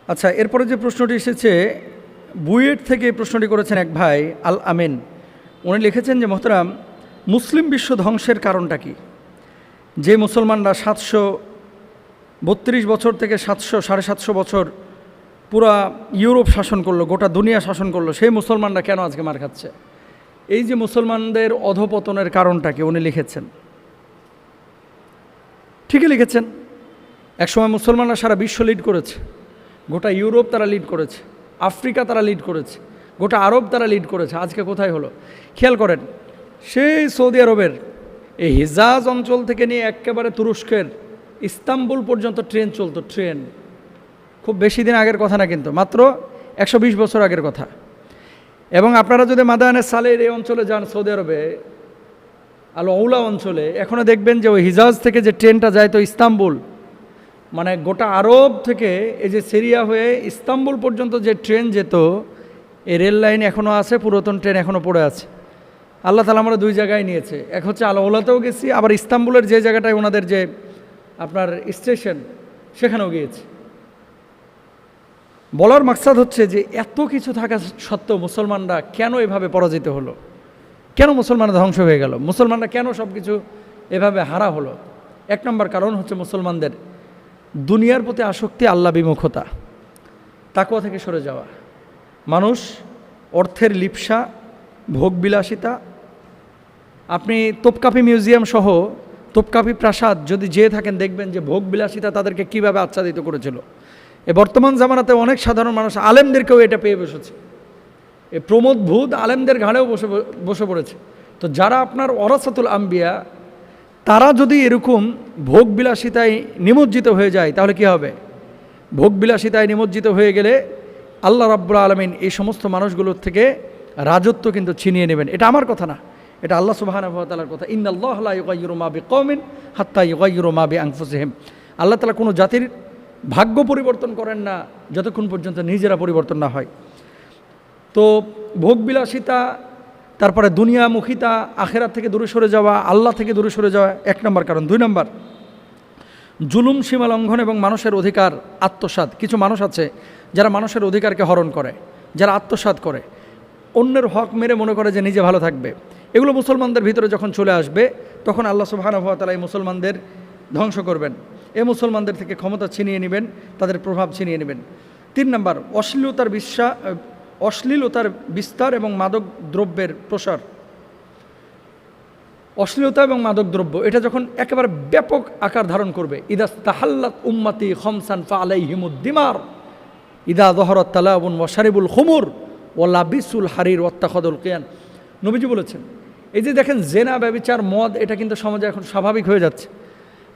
আচ্ছা, এরপরে যে প্রশ্নটি এসেছে বুয়েট থেকে এই প্রশ্নটি করেছেন এক ভাই আল আমিন। উনি লিখেছেন যে মোহতারাম, মুসলিম বিশ্ব ধ্বংসের কারণটা কি? যে মুসলমানরা 732 বছর থেকে 700-750 বছর পুরা ইউরোপ শাসন করলো, গোটা দুনিয়া শাসন করলো, সেই মুসলমানরা কেন আজকে মার খাচ্ছে? এই যে মুসলমানদের অধপতনের কারণটা কি উনি লিখেছেন। ঠিকই লিখেছেন। একসময় মুসলমানরা সারা বিশ্ব লিড করেছে, গোটা ইউরোপ তারা লিড করেছে, আফ্রিকা তারা লিড করেছে, গোটা আরব তারা লিড করেছে। আজকে কোথায় হলো? খেয়াল করেন, সেই সৌদি আরবের এই হিজাজ অঞ্চল থেকে নিয়ে একেবারে তুরস্কের ইস্তাম্বুল পর্যন্ত ট্রেন চলতো। ট্রেন খুব বেশি দিন আগের কথা না, কিন্তু মাত্র 120 বছর আগের কথা। এবং আপনারা যদি মাদায়ানে সালের এই অঞ্চলে যান, সৌদি আরবে আল আউলা অঞ্চলে, এখনও দেখবেন যে ওই হিজাজ থেকে যে ট্রেনটা যায় তো ইস্তাম্বুল, মানে গোটা আরব থেকে এই যে সিরিয়া হয়ে ইস্তাম্বুল পর্যন্ত যে ট্রেন যেত, এই রেল লাইন এখনও আছে, পুরাতন ট্রেন এখনও পড়ে আছে। আল্লাহ তাআলা আমরা দুই জায়গায় নিয়েছে, এক হচ্ছে আল আউলাতেও গেছি, আবার ইস্তাম্বুলের যে জায়গাটায় ওনাদের যে আপনার স্টেশন, সেখানেও গিয়েছি। বলার মাকসাদ হচ্ছে যে এত কিছু থাকা সত্ত্বেও মুসলমানরা কেন এভাবে পরাজিত হলো? কেন মুসলমানরা ধ্বংস হয়ে গেল? মুসলমানরা কেন সব কিছু এভাবে হারা হলো? এক নম্বর কারণ হচ্ছে মুসলমানদের দুনিয়ার প্রতি আসক্তি, আল্লাহ বিমুখতা, তাকওয়া থেকে সরে যাওয়া। মানুষ অর্থের লিপ্সা, ভোগবিলাসিতা। আপনি তোপকাপি মিউজিয়াম সহ তোপকাপি প্রাসাদ যদি যেয়ে থাকেন, দেখবেন যে ভোগবিলাসিতা তাদেরকে কীভাবে আচ্ছাদিত করেছিল। এ বর্তমান জামানাতে অনেক সাধারণ মানুষ, আলেমদেরকেও এটা পেয়ে বসেছে। এ প্রমোদ ভূত আলেমদের ঘাড়েও বসে পড়েছে। তো যারা আপনার ওরাসাতুল আম্বিয়া, তারা যদি এরকম ভোগবিলাসিতায় নিমজ্জিত হয়ে যায়, তাহলে কি হবে? ভোগবিলাসিতায় নিমজ্জিত হয়ে গেলে আল্লাহ রাব্বুল আলামিন এই সমস্ত মানুষগুলোর থেকে রাজত্ব কিন্তু ছিনিয়ে নেবেন। এটা আমার কথা না, এটা আল্লাহ সুবহানাহু ওয়া তাআলার কথা। ইন্নাল্লাহা লা ইউগাইয়িরু মা বিকওমিন হাত্তা ইউগাইয়িরু মা বিআনফুসিহিম। আল্লাহ তাআলা কোনো জাতির ভাগ্য পরিবর্তন করেন না যতক্ষণ পর্যন্ত নিজেরা পরিবর্তন না হয়। তো ভোগবিলাসিতা, তারপরে দুনিয়ামুখিতা, আখেরাত থেকে দূরে সরে যাওয়া, আল্লাহ থেকে দূরে সরে যাওয়া এক নম্বর কারণ। দুই নম্বর, জুলুম, সীমা লঙ্ঘন এবং মানুষের অধিকার আত্মসাৎ। কিছু মানুষ আছে যারা মানুষের অধিকারকে হরণ করে, যারা আত্মসাৎ করে, অন্যের হক মেরে মনে করে যে নিজে ভালো থাকবে। এগুলো মুসলমানদের ভিতরে যখন চলে আসবে, তখন আল্লাহ সুবহানাহু ওয়া তাআলা এই মুসলমানদের ধ্বংস করবেন। এই মুসলমানদের থেকে ক্ষমতা ছিনিয়ে নেবেন, তাদের প্রভাব ছিনিয়ে নেবেন। তিন নম্বর, অশ্লীলতার বিস্তার এবং মাদক দ্রব্যের প্রসার। অশ্লীলতা এবং মাদক দ্রব্য এটা যখন একেবারে ব্যাপক আকার ধারণ করবে, ইদা তাহাল্লাত উম্মতি খমসান ফালাইহিমুদ দিমার ইদা যহরাত তালাবুন ওয়া শারিবুল খুমুর ওয়া লাবিসুল হারির ওয়াত্তাখাদুল কিয়ান। নবীজি বলেছেন, এই যে দেখেন জেনা, ব্যভিচার, মদ, এটা কিন্তু সমাজে এখন স্বাভাবিক হয়ে যাচ্ছে।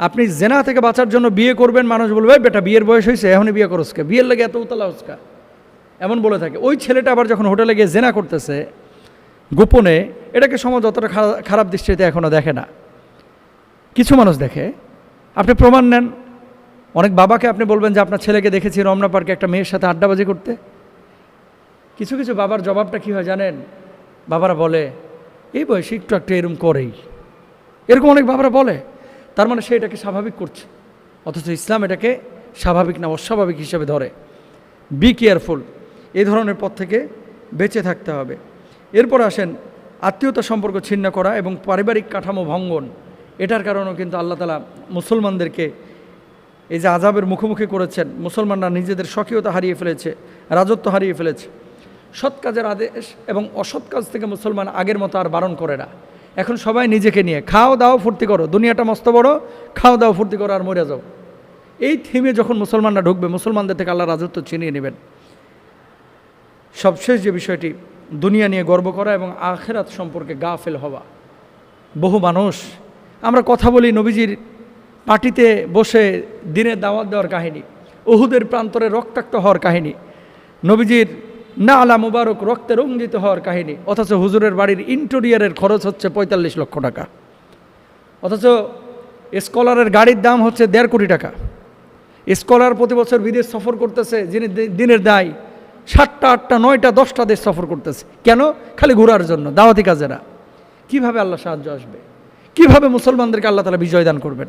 আপনি জেনা থেকে বাঁচার জন্য বিয়ে করবেন, মানুষ বলবে বেটা বিয়ের বয়স হয়েছে, এখনই বিয়ে করোসকা, বিয়ের লাগে এত উতলা হসকা, এমন বলে থাকে। ওই ছেলেটা আবার যখন হোটেলে গিয়ে জেনা করতেছে গোপনে, এটাকে সমাজ অতটা খারাপ দৃষ্টিতে এখনও দেখে না। কিছু মানুষ দেখে। আপনি প্রমাণ নেন। অনেক বাবাকে আপনি বলবেন যে আপনার ছেলেকে দেখেছি রমনা পার্কে একটা মেয়ের সাথে আড্ডাবাজি করতে। কিছু কিছু বাবার জবাবটা কী হয় জানেন? বাবারা বলে এই বয়সে একটু একটু এরকম করেই, এরকম অনেক বাবারা বলে। তার মানে সে এটাকে স্বাভাবিক করছে, অথচ ইসলাম এটাকে স্বাভাবিক না, অস্বাভাবিক হিসেবে ধরে। বি কেয়ারফুল, এই ধরনের পথ থেকে বেঁচে থাকতে হবে। এরপর আসেন আত্মীয়তা সম্পর্ক ছিন্ন করা এবং পারিবারিক কাঠামো ভঙ্গন। এটার কারণেও কিন্তু আল্লাহ তাআলা মুসলমানদেরকে এই যে আযাবের মুখোমুখি করেছেন। মুসলমানরা নিজেদের স্বকীয়তা হারিয়ে ফেলেছে, রাজত্ব হারিয়ে ফেলেছে। সৎ কাজের আদেশ এবং অসৎ কাজ থেকে মুসলমান আগের মতো আর বারণ করে না। এখন সবাই নিজেকে নিয়ে খাও দাও ফুর্তি করো, দুনিয়াটা মস্ত বড়, খাও দাও ফুর্তি করো আর মরে যাও। এই থিমে যখন মুসলমানরা ঢুকবে, মুসলমানদের থেকে আল্লাহ রাজত্ব ছিনিয়ে নেবেন। সবশেষ যে বিষয়টি, দুনিয়া নিয়ে গর্ব করা এবং আখিরাত সম্পর্কে গাফেল হওয়া। বহু মানুষ, আমরা কথা বলি নবীজির পার্টিতে বসে দিনের দাওয়াত দেওয়ার কাহিনী, উহুদের প্রান্তরে রক্তাক্ত হওয়ার কাহিনী, নবীজির নালা মুবারক রক্তে রঞ্জিত হওয়ার কাহিনী, অথচ হুজুরের বাড়ির ইন্টেরিয়ারের খরচ হচ্ছে 45 লক্ষ টাকা, অথচ স্কলারের গাড়ির দাম হচ্ছে 1.5 কোটি টাকা। স্কলার প্রতি বছর বিদেশ সফর করতেছে, যিনি দিনের দায় 7টা 8টা 9টা 10টা দেশ সফর করতেছে। কেন? খালি ঘোরার জন্য, দাওয়াতি কাজেরা। কিভাবে আল্লাহ সাহায্য আসবে? কিভাবে মুসলমানদেরকে আল্লাহ তাআলা বিজয় দান করবেন?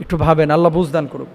একটু ভাবেন, আল্লাহ বুঝ দান করুক।